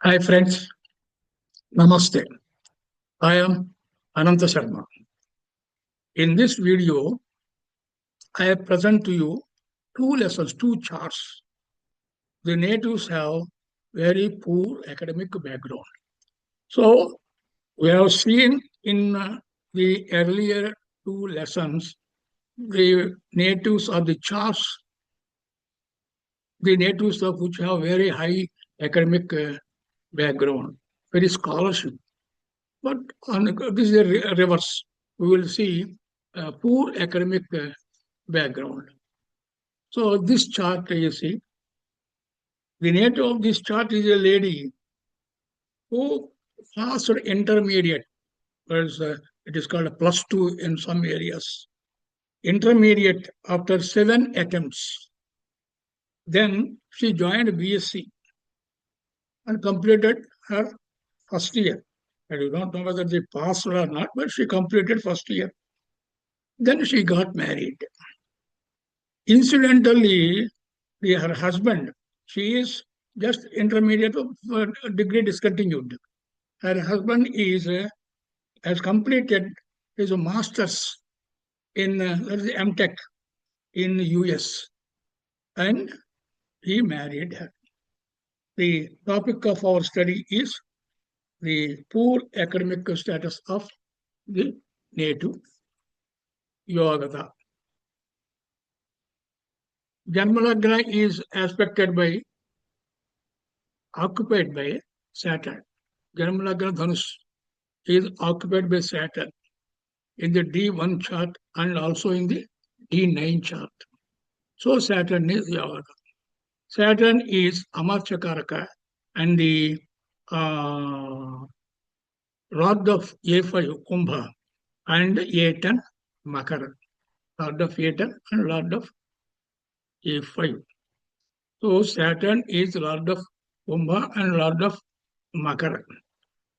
Hi friends, Namaste. I am Ananta Sharma. In this video, I present to you two lessons, two charts. The natives have very poor academic background. So we have seen in the earlier two lessons, the natives of the charts, the natives of which have very high academic background, very scholarship. But this is a reverse. We will see poor academic background. So this chart, you see, the nature of this chart is a lady who passed intermediate, whereas it is called a +2 in some areas. Intermediate after 7 attempts. Then she joined BSc and completed her first year. I do not know whether they passed or not, but she completed first year. Then she got married. Incidentally, her husband, she is just intermediate degree discontinued. Her husband has completed his master's in MTech in US, and he married her. The topic of our study is the poor academic status of the native Yogata. Janmalagna is occupied by Saturn. Janmalagna Dhanus is occupied by Saturn in the D1 chart and also in the D9 chart. So Saturn is Yogata. Saturn is Amarchakaraka and the Lord of A5 Kumbha and A10 Makara. Lord of A10 and Lord of A5. So Saturn is Lord of Kumbha and Lord of Makara.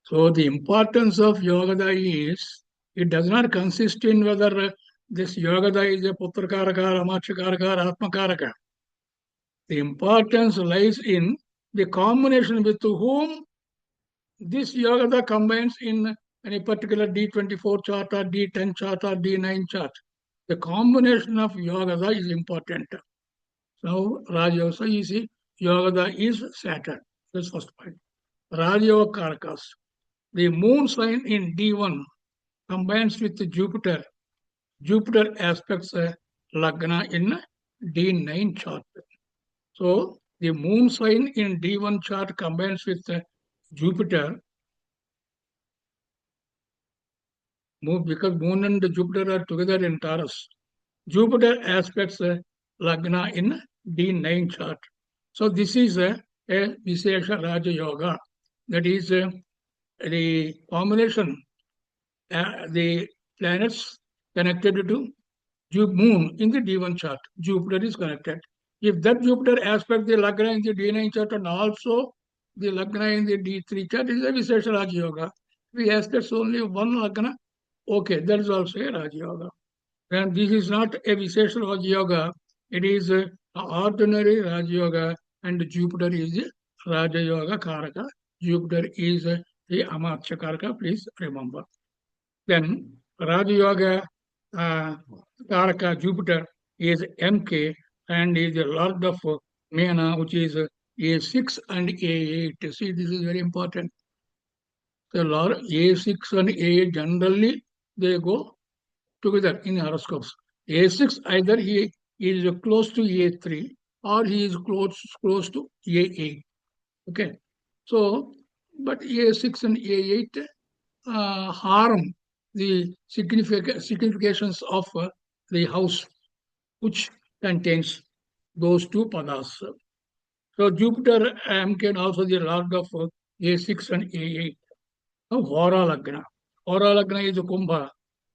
So the importance of Yogada is, it does not consist in whether this Yogada is a Putrakaraka, Amachakaraka, Atmakaraka. The importance lies in the combination with whom this Yogada combines in any particular D24 chart or D10 chart or D9 chart. The combination of Yogada is important. So Rajayoga, you see, Yogada is Saturn. That's first point. Rajayoga Karakas. The moon sign in D1 combines with Jupiter. Jupiter aspects Lagna in D9 chart. So the moon sign in D1 chart combines with Jupiter. Because moon and Jupiter are together in Taurus. Jupiter aspects Lagna in D9 chart. So this is a Vishesha Raja Yoga. That is the combination, the planets connected to moon in the D1 chart. Jupiter is connected. If that Jupiter aspect the Lagna in the D9 chart and also the Lagna in the D3 chart is a Vishesha Raja Yoga. If we aspects only one Lagna, okay, that is also a Raja Yoga. And this is not a Vishesha Raja Yoga. It is an ordinary Raja Yoga, and Jupiter is the Raja Yoga Karaka. Jupiter is the Amartya Karaka, please remember. Then Raja Yoga Karaka Jupiter is MK and is the Lord of Mena, which is A6 and A8. See, this is very important. The Lord A6 and A8 generally they go together in horoscopes. A6 either he is close to A3 or he is close to A8. Okay. So, but A6 and A8 harm the significations of the house which contains those two padas. So Jupiter can also the lord of A6 and A8. Now Hora Lagna. Hora Lagna is a Kumbha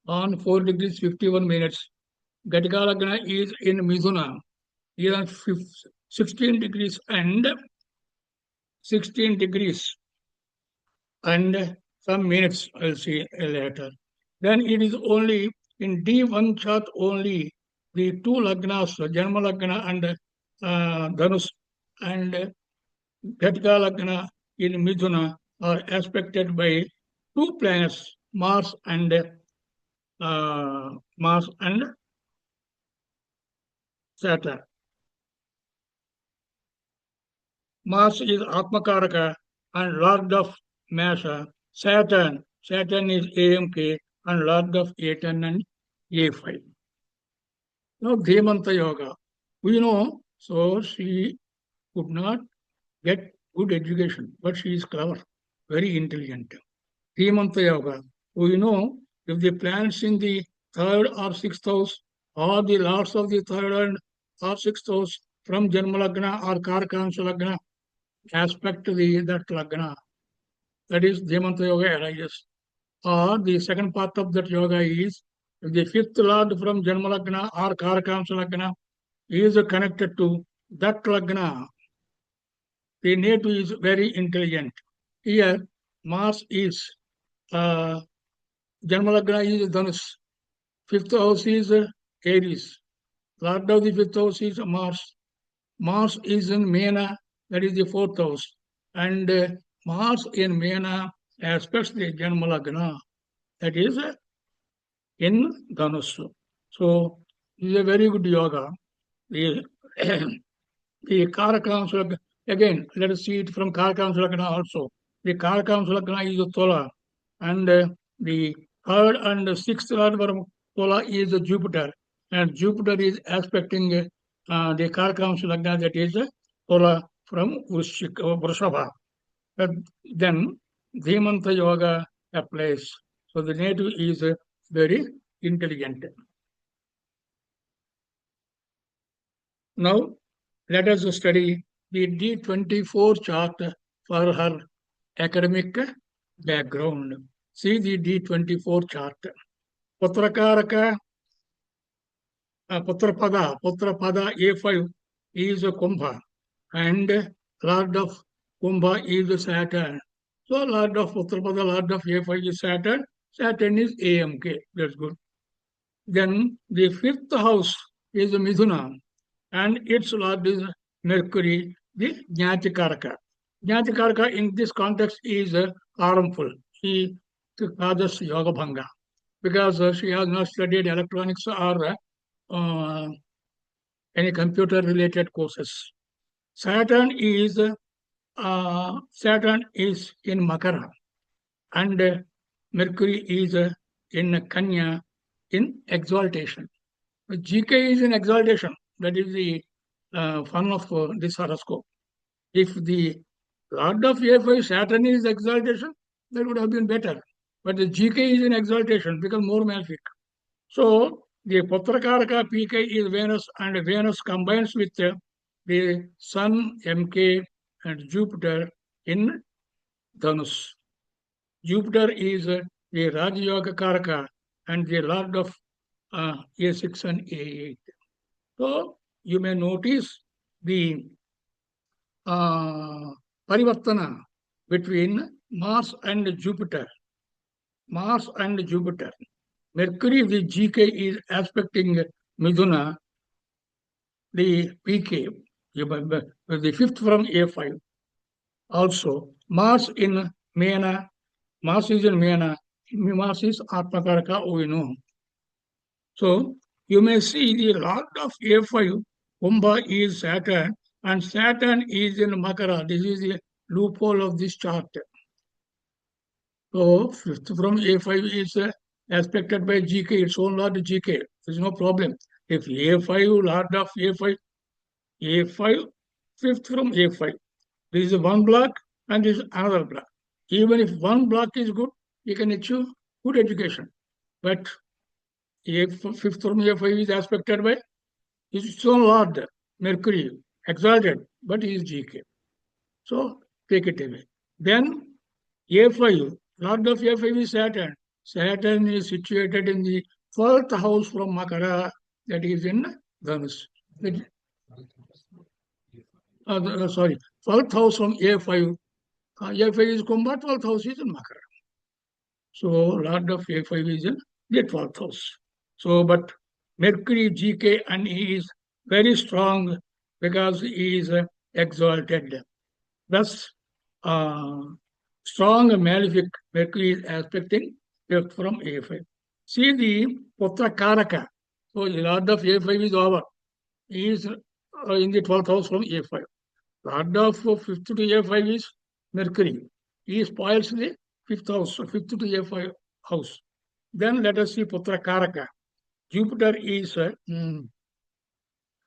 on 4 degrees 51 minutes. Gatika Lagna is in Mizuna. He is on 16 degrees and 16 degrees and some minutes I'll see later. Then it is only in D1 chart only the two Lagnas, Janma Lagna and Dhanus and Gatika Lagna in Mithuna are aspected by two planets, Mars and Saturn. Mars is Atmakaraka and Lord of Masa. Saturn is AMK and Lord of A10 and A5. Now, Dhemanta Yoga. We know, so she could not get good education, but she is clever, very intelligent. Dhemanta Yoga. We know if the planets in the third or sixth house or the lords of the third and or sixth house from Janma Lagna or Karkansa Lagna aspect that Lagna, that is Dhemanta Yoga arises. Or the second part of that yoga is if the fifth lord from Janma Lagna or Karakamsa Lagna is connected to that Lagna, the native is very intelligent. Here, Mars is uh, Janma Lagna is Dhanus. Fifth house is Aries. Lord of the fifth house is Mars. Mars is in Mena, that is the fourth house. And Mars in Mena aspects the Janma Lagna, that is in Dhanus. So, this is a very good yoga. The, the Karakamsa, again, let us see it from Karakamsa Lagna also. The Karakamsa Lagna is Tola, and the third and sixth Lord from Tola is Jupiter, and Jupiter is aspecting the Karakamsa Lagna, that is Tola from Vrishava. Then Dhemanta Yoga applies. So the native is very intelligent. Now, let us study the D24 chart for her academic background. See the D24 chart. Putrakaraka, Putrapada A5 is Kumbha, and Lord of Kumbha is Saturn. So, Lord of Putrapada, Lord of A5 is Saturn. Saturn is AMK. That's good. Then the fifth house is Mithuna, and its lord is Mercury, the Jnatikaraka. Jnatikaraka in this context is harmful. She causes yoga bhanga because she has not studied electronics or any computer related courses. Saturn is in Makara, and Mercury is in Kanya in exaltation. GK is in exaltation. That is the fun of this horoscope. If the Lord of A5 Saturn is exaltation, that would have been better. But the GK is in exaltation because more malefic. So the Putrakaraka PK is Venus, and Venus combines with the Sun, MK, and Jupiter in Dhanus. Jupiter is the Rajayoga Karaka and the Lord of A6 and A8. So you may notice the parivartana between Mars and Jupiter. Mars and Jupiter. Mercury, the GK, is aspecting Miduna, the PK, the fifth from A5. Also, Mars in Mena, Mars is in Mena, Mars is Atmakaraka, we know. So, you may see the Lord of A5, Kumbha is Saturn, and Saturn is in Makara. This is the loophole of this chart. So, fifth from A5 is aspected by GK, its own Lord GK. There's no problem. If A5, Lord of A5, fifth from A5. This is one block and this is another block. Even if one block is good, you can achieve good education. But fifth from A5 is aspected by its own Lord, Mercury, exalted, but he is GK. So take it away. Then A5, Lord of A5 is Saturn. Saturn is situated in the 12th house from Makara, that is in Dhanus. Sorry, 12th house from A5. A5 is Kumbha, 12th house is in Makara. So Lord of A5 is in the 12th house. So, but Mercury, GK, and he is very strong because he is exalted. Thus, strong malefic Mercury is aspecting Earth from A5. See the Putra Karaka. So the Lord of A5 is over. He is in the 12th house from A5. Lord of 5th to A5 is Mercury. He spoils the 5th house, so 5th to A5 house. Then let us see Putra Karaka. Jupiter is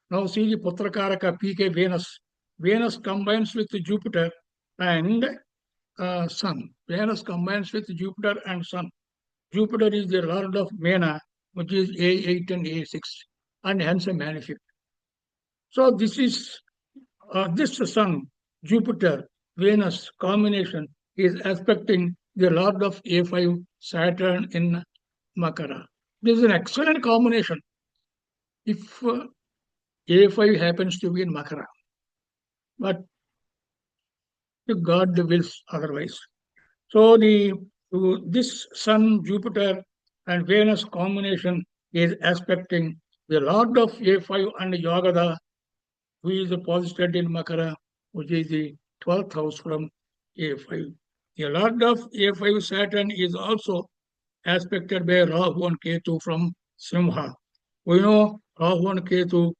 now see the Putra Karaka PK Venus. Venus combines with Jupiter and Sun. Venus combines with Jupiter and Sun. Jupiter is the lord of Mena, which is A8 and A6, and hence a malefic. So this is this Sun, Jupiter, Venus combination is aspecting the lord of A5, Saturn in Makara. This is an excellent combination if A5 happens to be in Makara. But if God wills otherwise. So this Sun, Jupiter, and Venus combination is aspecting the Lord of A5 and Yagada, who is posited in Makara, which is the 12th house from A5. The Lord of A5 Saturn is also aspected by Rahu and Ketu from Simha. We know Rahu and Ketu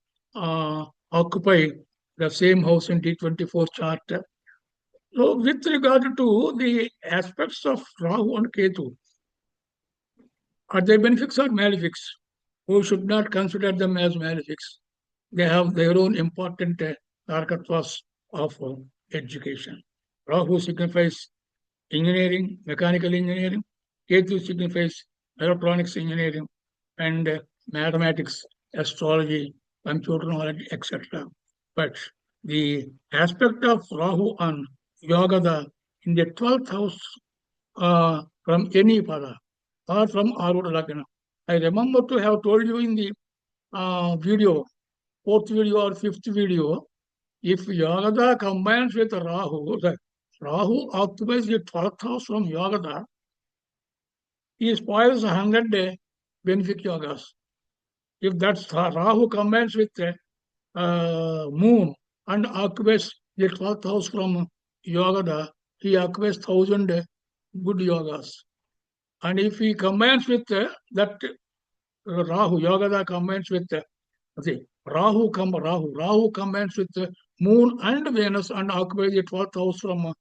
occupy the same house in T24 chart. So, with regard to the aspects of Rahu and Ketu, are they benefics or malefics? We should not consider them as malefics. They have their own important tarkatwas of education. Rahu signifies engineering, mechanical engineering. Ketu signifies electronics engineering and mathematics, astrology, computer knowledge, etc. But the aspect of Rahu and Yogada in the 12th house from any pada or from Aruda Lagna. I remember to have told you in the video, fourth video or fifth video, if Yagada combines with Rahu, the Rahu occupies the 12th house from Yagada, he spoils 100 benefic yogas. If that's Rahu combines with Moon and occupies the 12th house from Yagada, he occupies 1,000 good yogas. And if he combines with that Rahu, Yagada combines with Rahu combines with Moon and Venus and occupies the 12th house from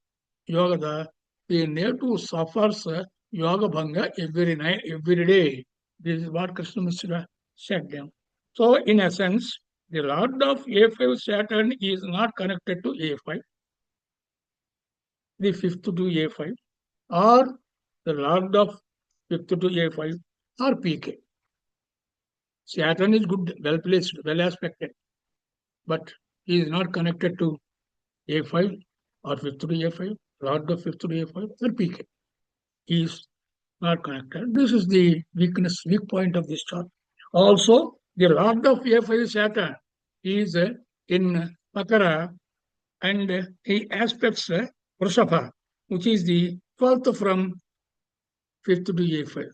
Yagada, the native suffers Yoga Bhanga every night, every day. This is what Krishna Mishra said them. So, in essence, the Lord of A5 Saturn is not connected to A5, the 5th to A5, or the Lord of 5th to A5, or PK. Saturn is good, well placed, well aspected, but he is not connected to A5 or 5th to A5, Lord of 5th to A5, or PK. He is not connected. This is the weak point of this chart. Also, the Lord of A5 Saturn is in Makara and he aspects Vrishapha, which is the 12th from 5th to A5.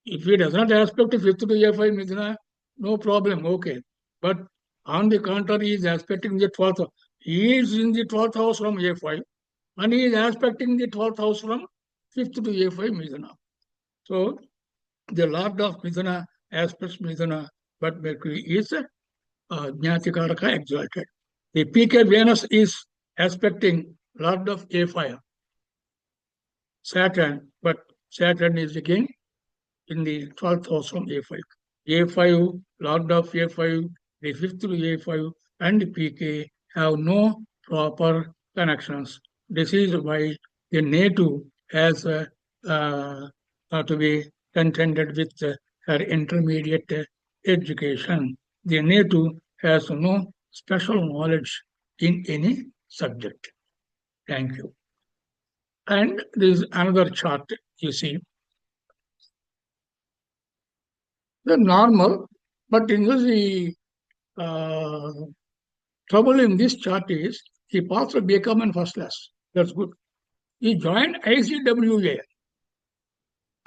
If he does not aspect 5th to A5 Mithuna, no problem, okay. But on the contrary, he is aspecting the 12th. He is in the 12th house from A5 and he is aspecting the 12th house from 5th to A5 Mithuna. So, the Lord of Mithuna aspects Mithuna, but Mercury is Jnatikaraka exalted. The PK Venus is aspecting Lord of A5, Saturn, but Saturn is again in the 12th house from A5. A5, Lord of A5, the 5th to A5, and PK have no proper connections. This is why the native has to be contended with her intermediate education. The native has no special knowledge in any subject. Thank you. And there is another chart, you see. The normal, but in the trouble in this chart is he passed a BCom and first class. That's good. He joined ICWA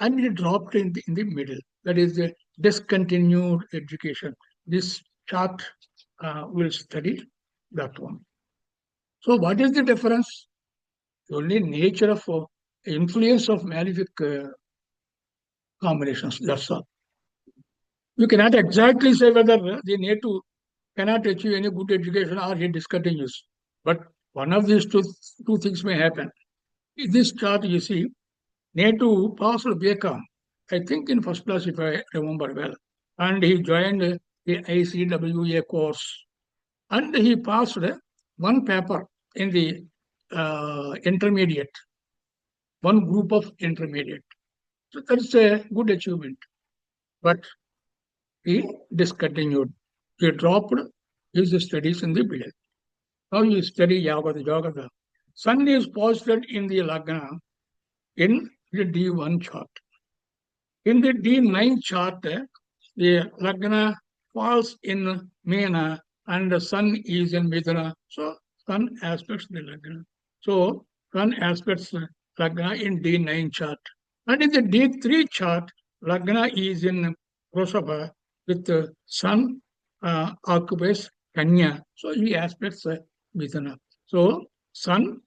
and he dropped in the middle. That is the discontinued education. This chart will study that one. So what is the difference only nature of influence of malefic combinations. That's all. You cannot exactly say whether the native cannot achieve any good education or he discontinues. But one of these two things may happen. In this chart, you see, native passed BCom, I think in first class, if I remember well. And he joined the ICWA course. And he passed one paper in the intermediate, one group of intermediate. So that's a good achievement. But he discontinued. He dropped his studies in the middle. Now he study Yoga. Sun is posited in the Lagna in the D1 chart. In the D9 chart, the Lagna falls in Mena and the Sun is in Mithuna. So Sun aspects the Lagna. So Sun aspects Lagna in D9 chart. And in the D3 chart, Lagna is in Vrishaba with the Sun occupies Kanya. So he aspects Mithuna. So Sun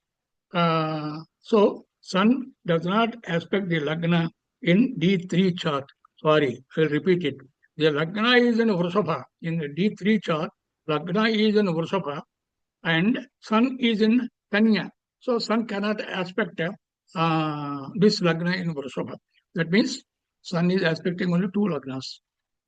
does not aspect the Lagna in D3 chart. Sorry, I'll repeat it. The Lagna is in Vrishaba. In the D3 chart, Lagna is in Vrishaba and Sun is in Kanya. So Sun cannot aspect this Lagna in Vrishaba. That means Sun is aspecting only two Lagnas.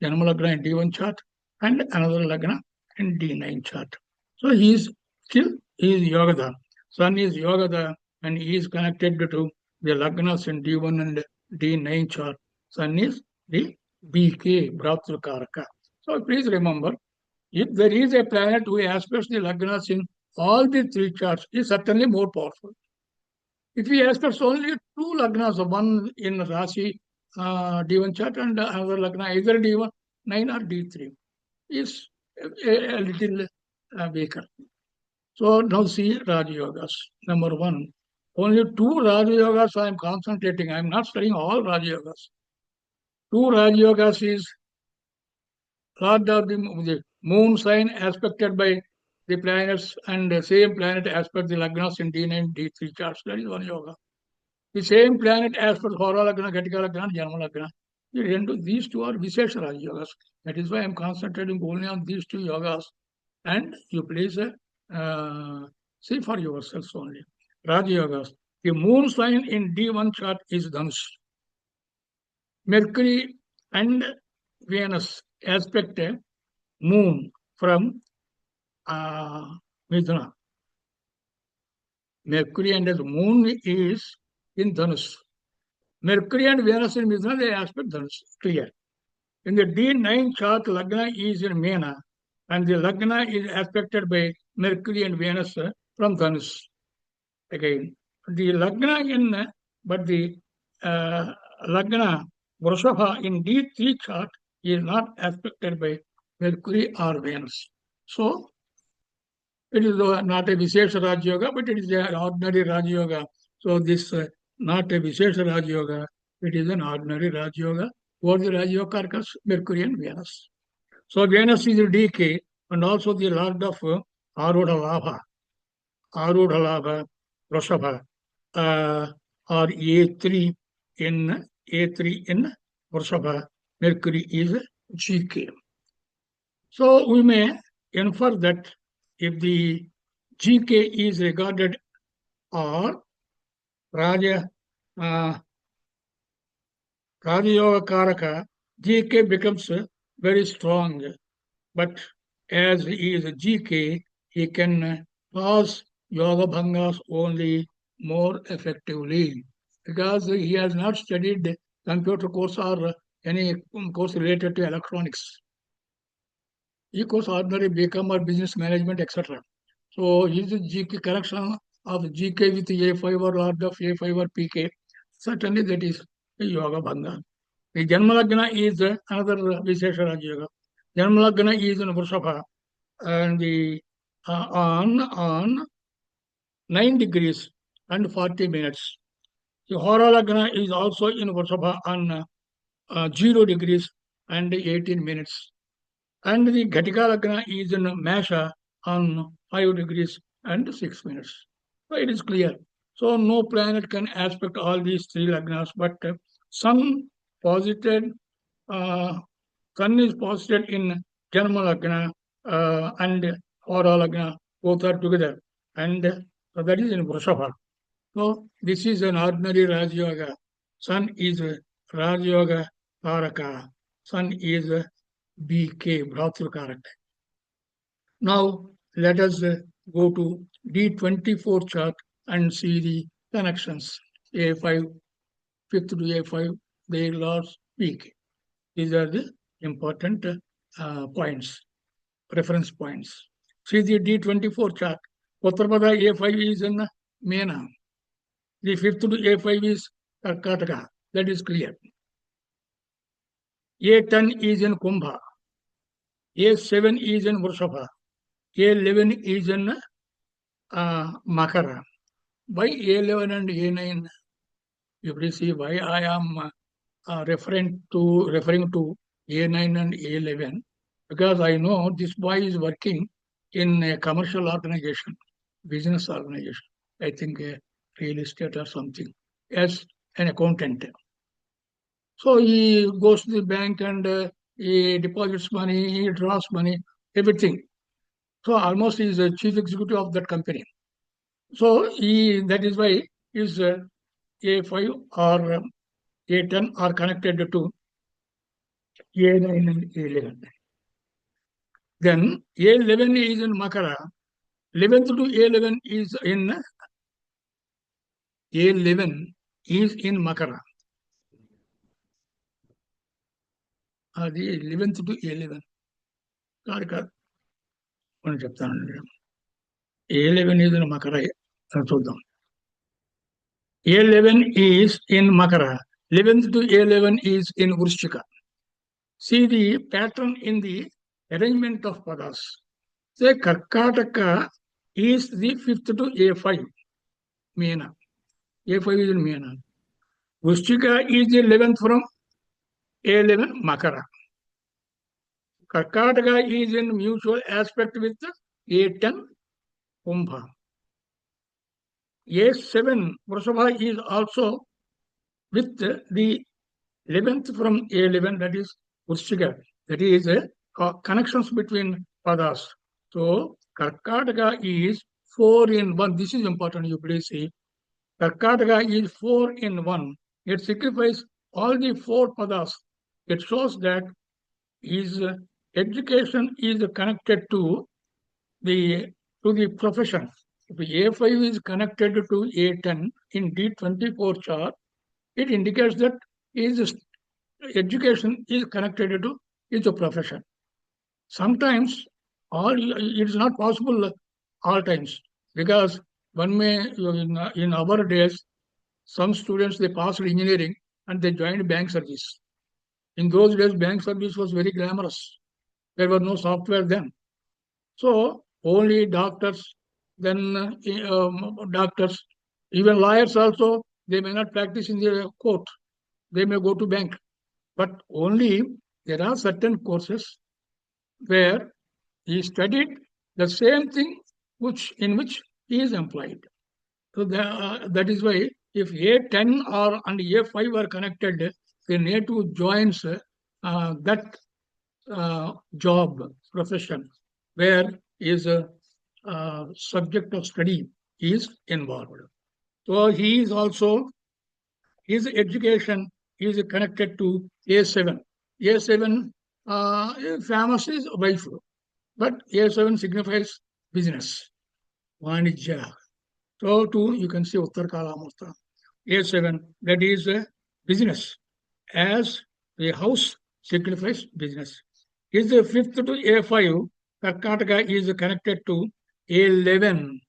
Janma Lagna in D1 chart and another Lagna in D9 chart. So he is Yogadha. Sun is Yogadha and he is connected to the Lagnas in D1 and D9 chart. Sun is the BK, Bhratrakaraka. So please remember, if there is a planet who aspects the Lagnas in all the three charts, is certainly more powerful. If he aspects only two Lagnas, one in Rasi D1 chart and another Lagna, either D1, 9 or D3, is a little weaker. So now see Raja Yogas. Number one, only two Raja Yogas I am concentrating. I am not studying all Raja Yogas. Two Raja Yogas is Lord of the moon sign aspected by the planets and the same planet aspect the Lagnas in D9, D3 charts. That is one yoga. The same planet aspect Hora Lagna, Ghatika Lagna, Janma Lagna. These two are Vishesha Raja Yogas. That is why I am concentrating only on these two yogas. And you please see for yourselves only. Raja Yogas. The moon sign in D1 chart is Dhanush. Mercury and Venus aspect moon from Mithuna. Mercury and the moon is in Dhanush. Mercury and Venus in Mithuna, they aspect Dhanush. Clear. In the D9 chart, Lagna is in Mena, and the Lagna is aspected by Mercury and Venus from Dhanush. Again, the Lagna in, but the Lagna, Vrishaba in D3 chart is not aspected by Mercury or Venus. So, it is not a Vishesha Raj Yoga, but it is an ordinary Raj Yoga. So, this not a Vishesha Raj Yoga, it is an ordinary Raj Yoga. What the Raj Yoga carcass, Mercury and Venus. So, Venus is a DK and also the Lord of Arudha Labha, Vrishaba, or A3 in Vrishaba, Mercury is GK. So we may infer that if the GK is regarded or Raja Yoga Karaka, GK becomes very strong. But as he is a GK, he can cause Yoga Bhangas only more effectively because he has not studied computer course or any course related to electronics. He course ordinary BCom or business management, etc. So his GK correction of GK with A5 or Lord of A5 or PK, certainly that is a Yoga Bhanga. The Janma Lagna is another Vishesha Raj Yoga. Janma Lagna is in Vrishaba and the on 9 degrees and 40 minutes. The Hora Lagna is also in Vrishaba on 0 degrees and 18 minutes. And the Ghatika Lagna is in Mesha on 5 degrees and 6 minutes. So it is clear. So no planet can aspect all these three lagnas, but Sun posited, uh, Sun is posited in Janma lagna and Hora lagna, both are together, and so that is in Vrishaba. So this is an ordinary Raj Yoga. Sun is a Raj Yoga Karaka. Sun is a BK, Bhratru Karaka. Now let us go to D24 chart and see the connections. A5, fifth to A5, their lords peak. These are the important points, reference points. See the D24 chart. Uttarpada A5 is in Mena. The fifth to A5 is Karkataka. That is clear. A10 is in Kumbha. A7 is in Vrishaba. A11 is in Makara. Why A11 and A9? You will see why I am referring to A9 and A11, because I know this boy is working in a commercial organization, business organization. I think a real estate or something, as an accountant. So he goes to the bank and he deposits money, he draws money, everything. So almost he is a chief executive of that company. So that is why his A5 or A10 are connected to A9 and A11. Then A11 is in Makara. 11th to A11 is in A11 is in Makara. The 11th to A11. కాదు అని చెప్తానండి. A11 is in Makara. చూద్దాం. A11 is in Makara. 11th to A11 is in Vrishchika. See the pattern in the arrangement of padas. Say Karkataka is the 5th to A5, Mena. A5 is in Mena. Vrishchika is the 11th from A11, Makara. Karkataka is in mutual aspect with A10, Kumbha. A7, Vrishaba is also with the 11th from A11, that is Vrishchika. That is connections between padas. So Karkataka is 4 in 1. This is important, you please see. Karkataka is 4 in 1. It signifies all the 4 padas. It shows that his education is connected to the profession. If A5 is connected to A10 in D24 chart, it indicates that his education is connected to his profession. Sometimes it is not possible all times, because one may in our days, some students they passed engineering and they joined bank service. In those days, bank service was very glamorous. There was no software then. So only doctors, then doctors, even lawyers also, they may not practice in the court. They may go to bank. But only there are certain courses where he studied the same thing in which he is employed. So that is why if A10 and A5 are connected, the native joins that job, profession, where his subject of study is involved. So he is also, his education is connected to A7. A7 famous is wife, but A7 signifies business, Vanijya. So too, you can see Uttar Kalamusta. A7, that is business, as the house signifies business. Is the 5th to A5, Karkataka is connected to A11.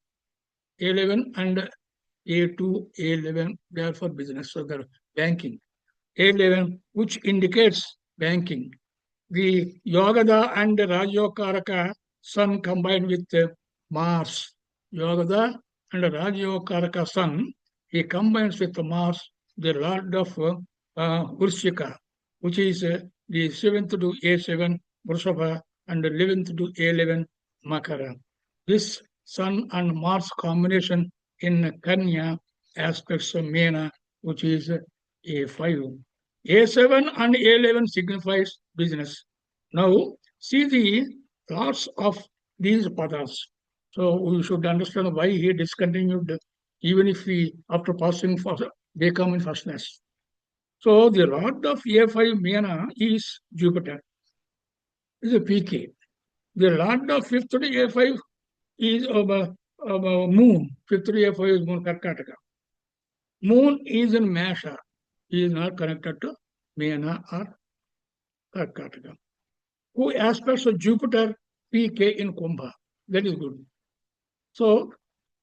A11 and A2, A11, they are for business, so they're banking. A11, which indicates banking. The Yogada and Rajokaraka Sun combined with Mars. Yogada and Rajokaraka Sun, he combines with Mars, the lord of Vrishchika, which is the 7th to A7, Vrishaba, and the 11th to A11, Makara. This Sun and Mars combination in Kanya aspects of Mena, which is A5. A7 and A11 signifies business. Now, see the thoughts of these padas. So we should understand why he discontinued, even if he, after passing for, they come in first class. So the lord of A5 Mena is Jupiter, is a PK. The lord of fifth to A5 is of a moon. Fifth to A5 is moon Karkataka. Moon is in Mesha. He is not connected to Mena or Karkataka. Who aspects of Jupiter PK in Kumbha? That is good. So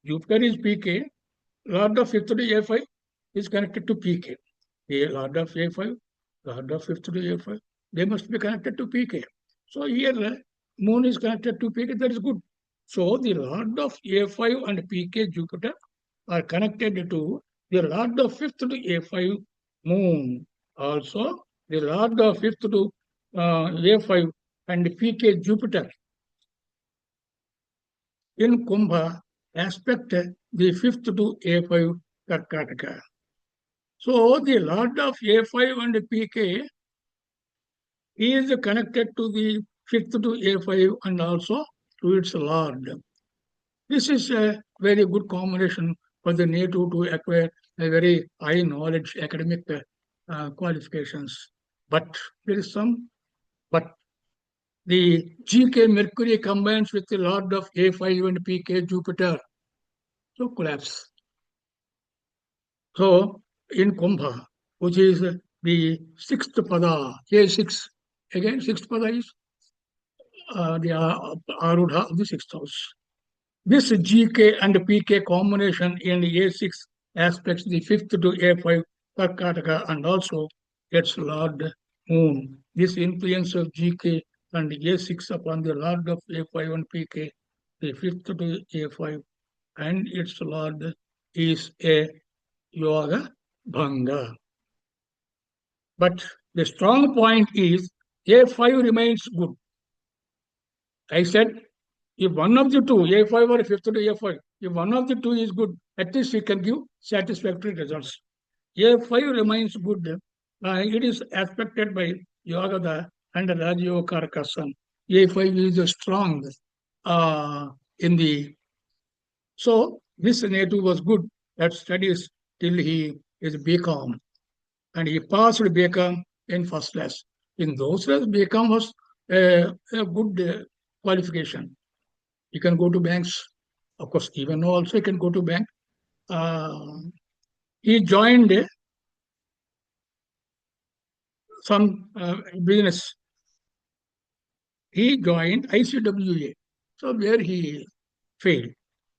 Jupiter is PK. Lord of fifth to A5 is connected to PK. The Lord of A5, Lord of fifth to A5, they must be connected to PK. So here Moon is connected to PK. That is good. So the Lord of A5 and PK Jupiter are connected to the Lord of fifth to A5 Moon. Also, the Lord of fifth to A5 and PK Jupiter in Kumbha aspect the fifth to A5 Karkataka. So the Lord of A5 and PK is connected to the fifth to A5 and also to its Lord. This is a very good combination for the native to acquire a very high knowledge academic qualifications. But there is some, but the GK Mercury combines with the Lord of A5 and PK Jupiter, so collapse. So in Kumbha, which is the sixth pada, A6, again sixth pada is the Arudha of the sixth house. This GK and PK combination in A6 aspects the fifth to A5 Karkataka and also its Lord Moon. This influence of GK and A6 upon the Lord of A5 and PK, the fifth to A5 and its Lord is a Yoga Bhanga. But the strong point is A5 remains good. I said if one of the two, A5 or fifth to A5, if one of the two is good, at least it can give satisfactory results. A5 remains good. It is aspected by Yogada and Rajayoga Karakasan. A5 is strong in the. So this native was good at studies till he is BCom. And he passed BCom in first class. In those days, BCom was a good qualification. You can go to banks. Of course, even now also you can go to bank. He joined some business. He joined ICWA. So where he failed.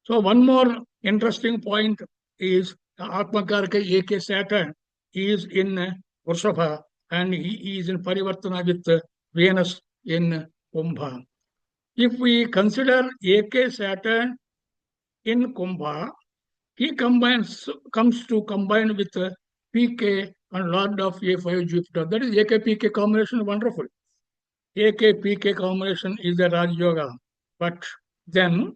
So one more interesting point is Atmakaraka AK Saturn is in Vrshabha and he is in Parivartana with Venus in Kumbha. If we consider AK Saturn in Kumbha, he comes to combine with PK and Lord of A5 Jupiter. That is AK-PK combination, wonderful. AK-PK combination is the Raj Yoga. But then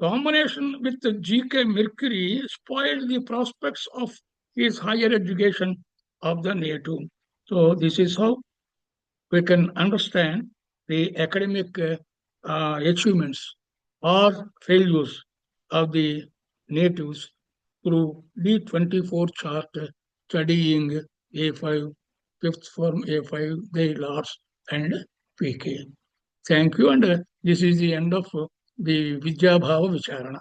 combination with the GK Mercury spoiled the prospects of his higher education of the native. So this is how we can understand the academic achievements or failures of the natives through the 24 chart studying A5, fifth form A5, the lords and PK. Thank you. And this is the end of the Vidya Bhava Vicharana.